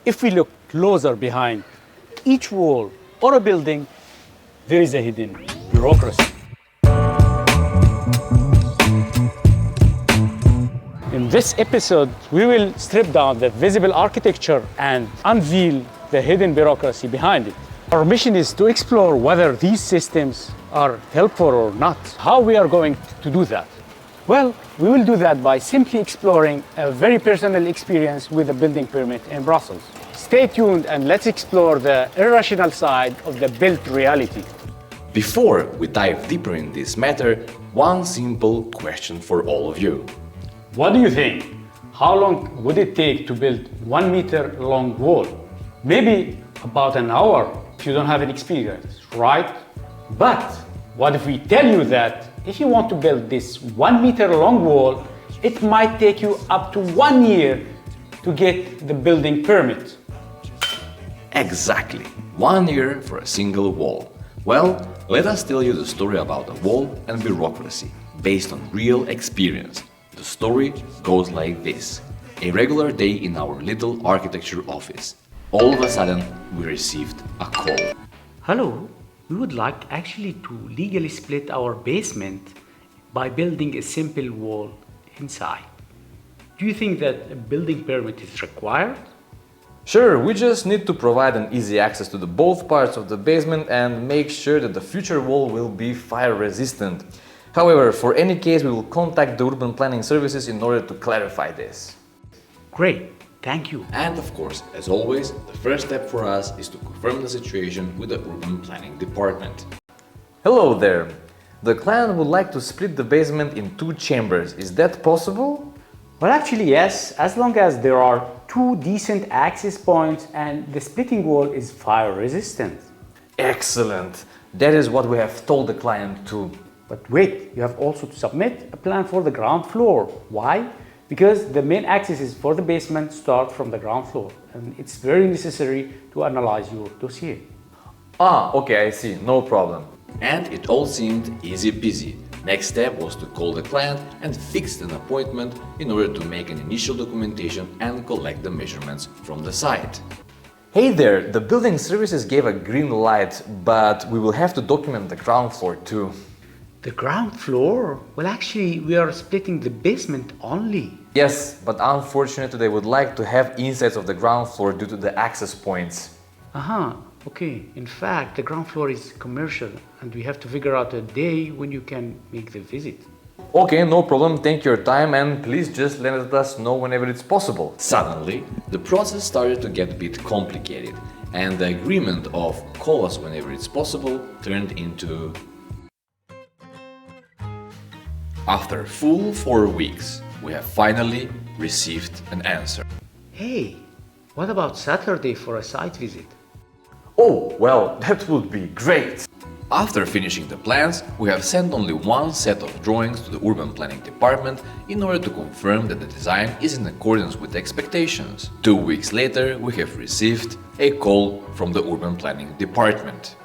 If we look closer behind each wall or a building, there is a hidden bureaucracy. In this episode, we will strip down the visible architecture and unveil the hidden bureaucracy behind it. Our mission is to explore whether these systems are helpful or not. How we are going to do that? Well, we will do that by simply exploring a very personal experience with a building permit in Brussels. Stay tuned and let's explore the irrational side of the built reality. Before we dive deeper in this matter, one simple question for all of you. What do you think? How long would it take to build 1 meter long wall? Maybe about an hour if you don't have any experience, right? But what if we tell you that if you want to build this 1 meter long wall, it might take you up to 1 year to get the building permit? Exactly, 1 year for a single wall. Well, let us tell you the story about a wall and bureaucracy, based on real experience. The story goes like this. A regular day in our little architecture office. All of a sudden, we received a call. Hello, we would like actually to legally split our basement by building a simple wall inside. Do you think that a building permit is required? Sure, we just need to provide an easy access to the both parts of the basement and make sure that the future wall will be fire resistant. However, for any case, we will contact the urban planning services in order to clarify this. Great, thank you. And of course, as always, the first step for us is to confirm the situation with the urban planning department. Hello there. The client would like to split the basement in 2 chambers. Is that possible? Well, actually, yes, as long as there are 2 decent access points and the splitting wall is fire resistant. Excellent. That is what we have told the client too. But wait, you have also to submit a plan for the ground floor. Why? Because the main accesses for the basement start from the ground floor, and it's very necessary to analyze your dossier. Okay, I see, no problem. And it all seemed easy peasy. Next step was to call the client and fix an appointment in order to make an initial documentation and collect the measurements from the site. Hey there, the building services gave a green light, but we will have to document the ground floor too. The ground floor? Well, actually, we are splitting the basement only. Yes, but unfortunately they would like to have insights of the ground floor due to the access points. Okay. In fact, the ground floor is commercial and we have to figure out a day when you can make the visit. Okay, no problem, take your time and please just let us know whenever it's possible. Suddenly, the process started to get a bit complicated, and the agreement of call us whenever it's possible turned into... After full 4 weeks, we have finally received an answer. Hey, what about Saturday for a site visit? Oh, well, that would be great! After finishing the plans, we have sent only one set of drawings to the urban planning department in order to confirm that the design is in accordance with expectations. 2 weeks later, we have received a call from the urban planning department.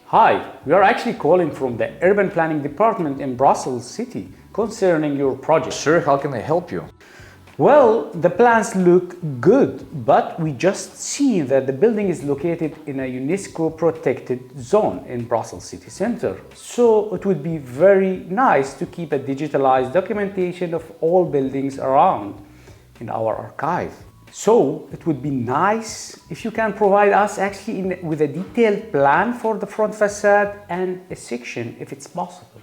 Hi, we are actually calling from the urban planning department in Brussels City concerning your project. Sure, how can I help you? Well, the plans look good, but we just see that the building is located in a UNESCO protected zone in Brussels city center. So it would be very nice to keep a digitalized documentation of all buildings around in our archive. So it would be nice if you can provide us actually with a detailed plan for the front facade and a section if it's possible.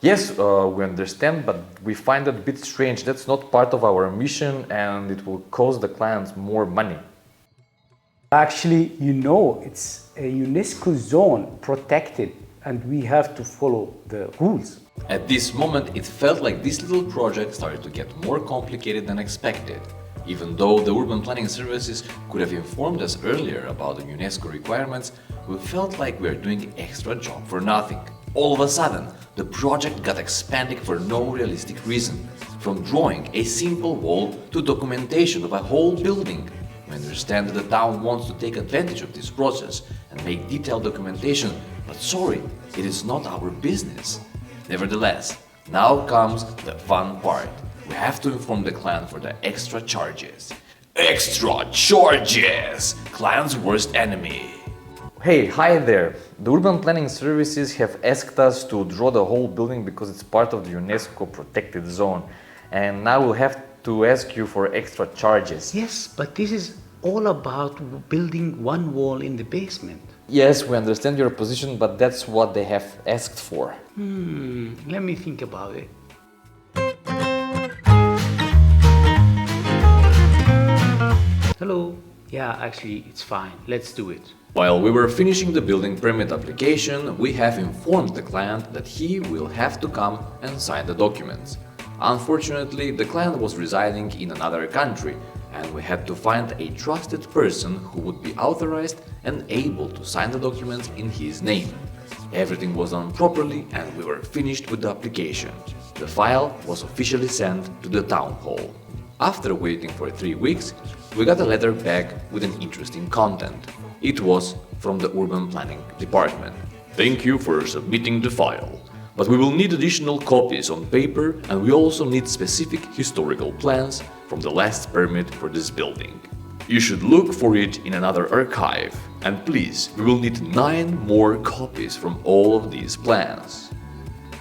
Yes, we understand, but we find it a bit strange. That's not part of our mission and it will cost the clients more money. Actually, it's a UNESCO zone protected and we have to follow the rules. At this moment, it felt like this little project started to get more complicated than expected. Even though the urban planning services could have informed us earlier about the UNESCO requirements, we felt like we were doing an extra job for nothing. All of a sudden, the project got expanded for no realistic reason, from drawing a simple wall to documentation of a whole building. We understand that the town wants to take advantage of this process and make detailed documentation, but sorry, it is not our business. Nevertheless, now comes the fun part. We have to inform the client for the extra charges. Extra charges! Client's worst enemy. Hey, hi there! The urban planning services have asked us to draw the whole building because it's part of the UNESCO protected zone. And now we'll have to ask you for extra charges. Yes, but this is all about building one wall in the basement. Yes, we understand your position, but that's what they have asked for. Let me think about it. Hello? Yeah, actually, it's fine. Let's do it. While we were finishing the building permit application, we have informed the client that he will have to come and sign the documents. Unfortunately, the client was residing in another country, and we had to find a trusted person who would be authorized and able to sign the documents in his name. Everything was done properly and we were finished with the application. The file was officially sent to the town hall. After waiting for 3 weeks, we got a letter back with an interesting content. It was from the urban planning department. Thank you for submitting the file, but we will need additional copies on paper and we also need specific historical plans from the last permit for this building. You should look for it in another archive, and please, we will need 9 more copies from all of these plans.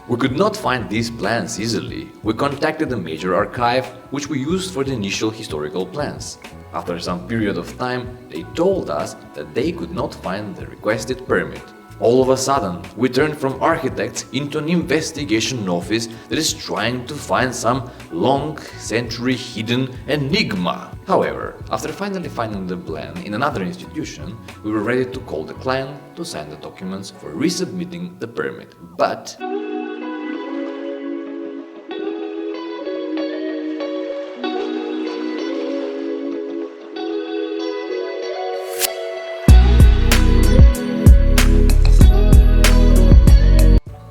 We could not find these plans easily. We contacted the major archive, which we used for the initial historical plans. After some period of time, they told us that they could not find the requested permit. All of a sudden, we turned from architects into an investigation office that is trying to find some long-century hidden enigma. However, after finally finding the plan in another institution, we were ready to call the client to sign the documents for resubmitting the permit. But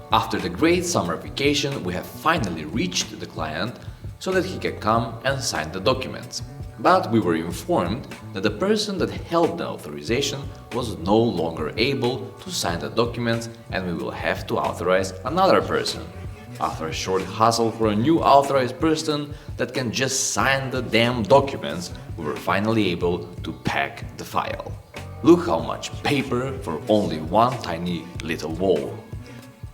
after the great summer vacation, we have finally reached the client so that he can come and sign the documents. But we were informed that the person that held the authorization was no longer able to sign the documents and we will have to authorize another person. After a short hassle for a new authorized person that can just sign the damn documents, we were finally able to pack the file. Look how much paper for only one tiny little wall.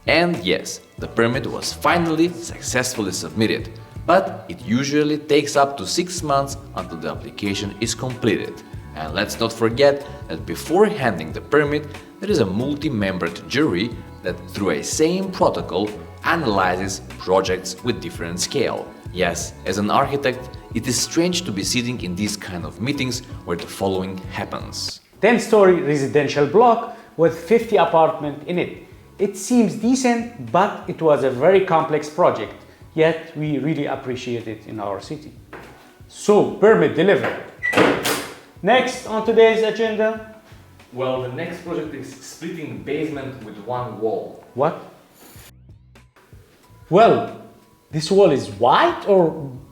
And yes, the permit was finally successfully submitted, but it usually takes up to 6 months until the application is completed. And let's not forget that before handing the permit, there is a multi-membered jury that through a same protocol analyzes projects with different scale. Yes, as an architect, it is strange to be sitting in these kind of meetings where the following happens. 10-story residential block with 50 apartments in it. It seems decent, but it was a very complex project, yet we really appreciate it in our city. So, permit delivered. Next on today's agenda. Well, the next project is splitting basement with one wall. What? Well, this wall is white or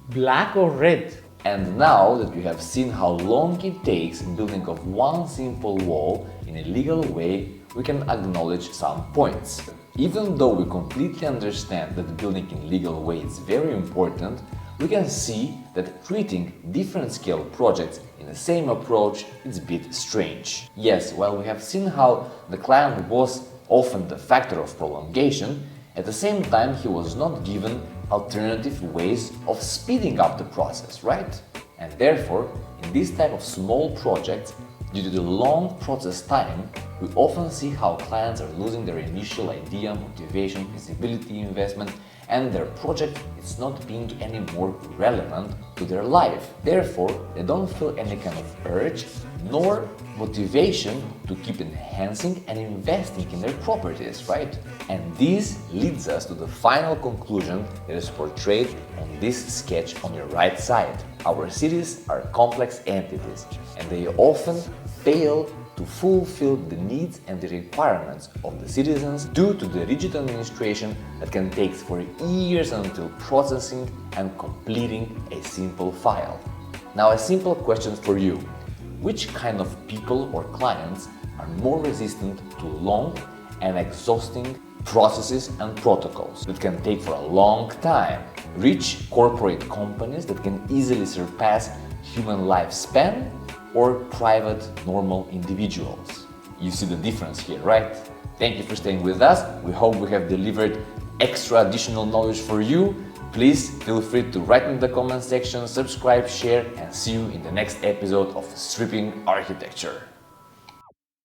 black or red? And now that you have seen how long it takes in building of one simple wall in a legal way, we can acknowledge some points. Even though we completely understand that building in legal way is very important, we can see that treating different scale projects in the same approach is a bit strange. Yes, while we have seen how the client was often the factor of prolongation, at the same time he was not given alternative ways of speeding up the process, right? And therefore, in this type of small projects, due to the long process time, we often see how clients are losing their initial idea, motivation, feasibility, investment, and their project is not being any more relevant to their life. Therefore, they don't feel any kind of urge nor motivation to keep enhancing and investing in their properties, right? And this leads us to the final conclusion that is portrayed on this sketch on your right side. Our cities are complex entities, and they often fail to fulfill the needs and the requirements of the citizens due to the rigid administration that can take for years until processing and completing a simple file. Now, a simple question for you. Which kind of people or clients are more resistant to long and exhausting processes and protocols that can take for a long time? Rich corporate companies that can easily surpass human lifespan or private normal individuals? You see the difference here, right? Thank you for staying with us. We hope we have delivered extra additional knowledge for you. Please feel free to write in the comment section, subscribe, share, and see you in the next episode of Stripping Architecture.